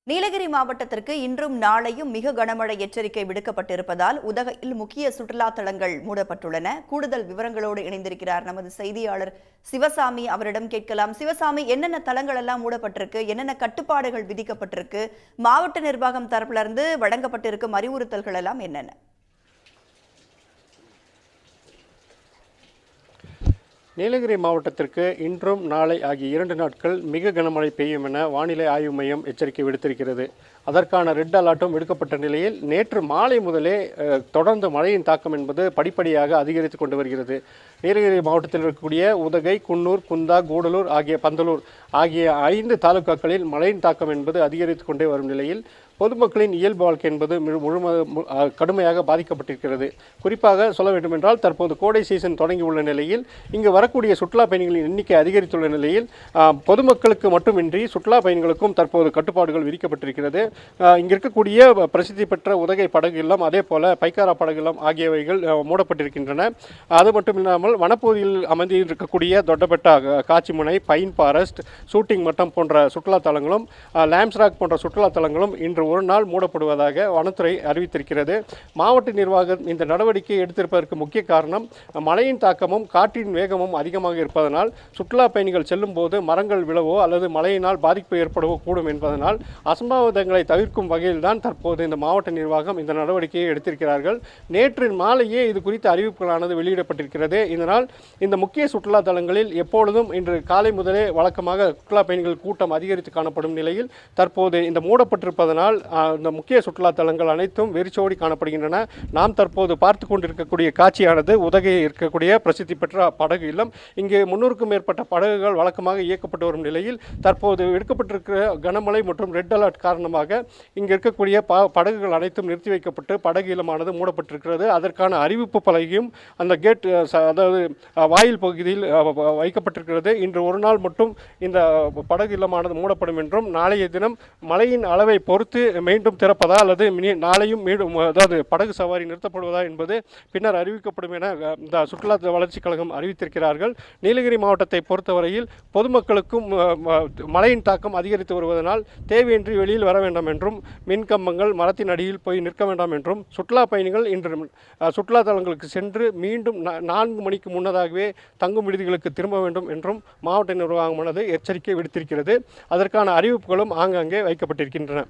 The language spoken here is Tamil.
நீலகிரி மாவட்டத்திற்கு இன்றும் நாளையும் மிக கனமழை எச்சரிக்கை விடுக்கப்பட்டிருப்பதால் உதகையில் முக்கிய சுற்றுலா தலங்கள் மூடப்பட்டுள்ளன. கூடுதல் விவரங்களோடு இணைந்திருக்கிறார் நமது செய்தியாளர் சிவசாமி. அவரிடம் கேட்கலாம். சிவசாமி, என்னென்ன தலங்கள் எல்லாம் மூடப்பட்டிருக்கு, என்னென்ன கட்டுப்பாடுகள் விதிக்கப்பட்டிருக்கு, மாவட்ட நிர்வாகம் தரப்பிலிருந்து வழங்கப்பட்டிருக்கும் அறிவுறுத்தல்கள் எல்லாம் என்னென்ன? நீலகிரி மாவட்டத்திற்கு இன்றும் நாளை ஆகிய 2 நாட்கள் மிக கனமழை பெய்யும் என வானிலை ஆய்வு மையம் எச்சரிக்கை விடுத்திருக்கிறது. அதற்கான ரெட் அலர்ட்டும் விடுக்கப்பட்ட நிலையில் நேற்று மாலை முதலே தொடர்ந்து மழையின் தாக்கம் என்பது படிப்படியாக அதிகரித்து கொண்டு வருகிறது. நீலகிரி மாவட்டத்தில் இருக்கக்கூடிய உதகை, குன்னூர், குந்தா, கூடலூர் ஆகிய பந்தலூர் ஆகிய 5 தாலுகாக்களில் மழையின் தாக்கம் என்பது அதிகரித்து கொண்டே வரும் நிலையில் பொதுமக்களின் இயல்பு வாழ்க்கை என்பது கடுமையாக பாதிக்கப்பட்டிருக்கிறது. குறிப்பாக சொல்ல வேண்டுமென்றால் தற்போது கோடை சீசன் தொடங்கியுள்ள நிலையில் இங்கு வரக்கூடிய சுற்றுலா பயணிகளின் எண்ணிக்கை அதிகரித்துள்ள நிலையில் பொதுமக்களுக்கு மட்டுமின்றி சுற்றுலா பயணிகளுக்கும் தற்போது கட்டுப்பாடுகள் விதிக்கப்பட்டிருக்கிறது. இங்கு இருக்கக்கூடிய பிரசித்தி பெற்ற உதகை படகு இல்லம், அதே போல பைக்காரா படகு இல்லம் ஆகியவைகள் மூடப்பட்டிருக்கின்றன. அது மட்டும் இல்லாமல் வனப்பகுதியில் அமைந்திருக்கக்கூடிய தொட்டபெட்டா, காட்சிமுனை, பைன் ஃபாரஸ்ட், ஷூட்டிங் மட்டம் போன்ற சுற்றுலா தலங்களும், லேம்ஸ்ராக் போன்ற சுற்றுலா தலங்களும் இன்று ஒரு நாள் மூடப்படுவதாக வனத்துறை அறிவித்திருக்கிறது. மாவட்ட நிர்வாகம் இந்த நடவடிக்கை எடுத்திருப்பதற்கு முக்கிய காரணம் மழையின் தாக்கமும் காற்றின் வேகமும் அதிகமாக இருப்பதனால் சுற்றுலா பயணிகள் செல்லும் போது மரங்கள் விழவோ அல்லது மழையினால் பாதிப்பு ஏற்படவோ கூடும் என்பதனால் அசம்பாவிதங்களை தவிர்க்கும் வகையில் தான் தற்போது இந்த மாவட்ட நிர்வாகம் இந்த நடவடிக்கையை எடுத்திருக்கிறார்கள். நேற்று மாலையே இது குறித்த அறிவிப்புகளானது வெளியிடப்பட்டிருக்கிறது. இதனால் இந்த முக்கிய சுற்றுலா தலங்களில் எப்பொழுதும் இன்று காலை முதலே வழக்கமாக சுற்றுலா பயணிகள் கூட்டம் அதிகரித்து காணப்படும் நிலையில் தற்போது இந்த மூடப்பட்டிருப்பதனால் இந்த முக்கிய சுற்றுலா தலங்கள் அனைத்தும் வெறிச்சோடி காணப்படுகின்றன. நாம் தற்போது பார்த்து கொண்டிருக்கக்கூடிய காட்சியானது உதகையில் இருக்கக்கூடிய பிரசித்தி பெற்ற படகு இல்லம். இங்கு 300க்கும் மேற்பட்ட படகுகள் வழக்கமாக இயக்கப்பட்டு வரும் நிலையில் தற்போது எடுக்கப்பட்டிருக்கிற கனமழை மற்றும் ரெட் அலர்ட் காரணமாக இங்கு இருக்கக்கூடிய படகுகள் அனைத்தும் நிறுத்தி வைக்கப்பட்டு படகு இல்லமானது மூடப்பட்டிருக்கிறது. அதற்கான அறிவிப்பு பலகையும் அந்த கேட், அதாவது வாயில் பகுதியில் வைக்கப்பட்டிருக்கிறது. இன்று ஒரு நாள் மட்டும் இந்த படகு இல்லமானது மூடப்படும் என்றும் நாளைய தினம் மழையின் அளவை பொறுத்து மீண்டும் திறப்பதா அல்லது நாளையும் மீண்டும் அதாவது படகு சவாரி நிறுத்தப்படுவதா என்பது பின்னர் அறிவிக்கப்படும் என இந்த சுற்றுலா வளர்ச்சிக் கழகம் அறிவித்திருக்கிறார்கள். நீலகிரி மாவட்டத்தை பொறுத்தவரையில் பொதுமக்களுக்கும் மழையின் தாக்கம் அதிகரித்து வருவதனால் தேவையின்றி வெளியில் வர வேண்டாம் என்றும், மின்கம்பங்கள் மரத்தின் அடியில் போய் நிற்க வேண்டாம் என்றும், சுற்றுலா பயணிகள் இன்று சுற்றுலா தலங்களுக்கு சென்று மீண்டும் 4 மணிக்கு முன்னதாகவே தங்கும் விடுதிகளுக்கு திரும்ப வேண்டும் என்றும் மாவட்ட நிர்வாகமானது எச்சரிக்கை விடுத்திருக்கிறது. அதற்கான அறிவிப்புகளும் ஆங்காங்கே வைக்கப்பட்டிருக்கின்றன.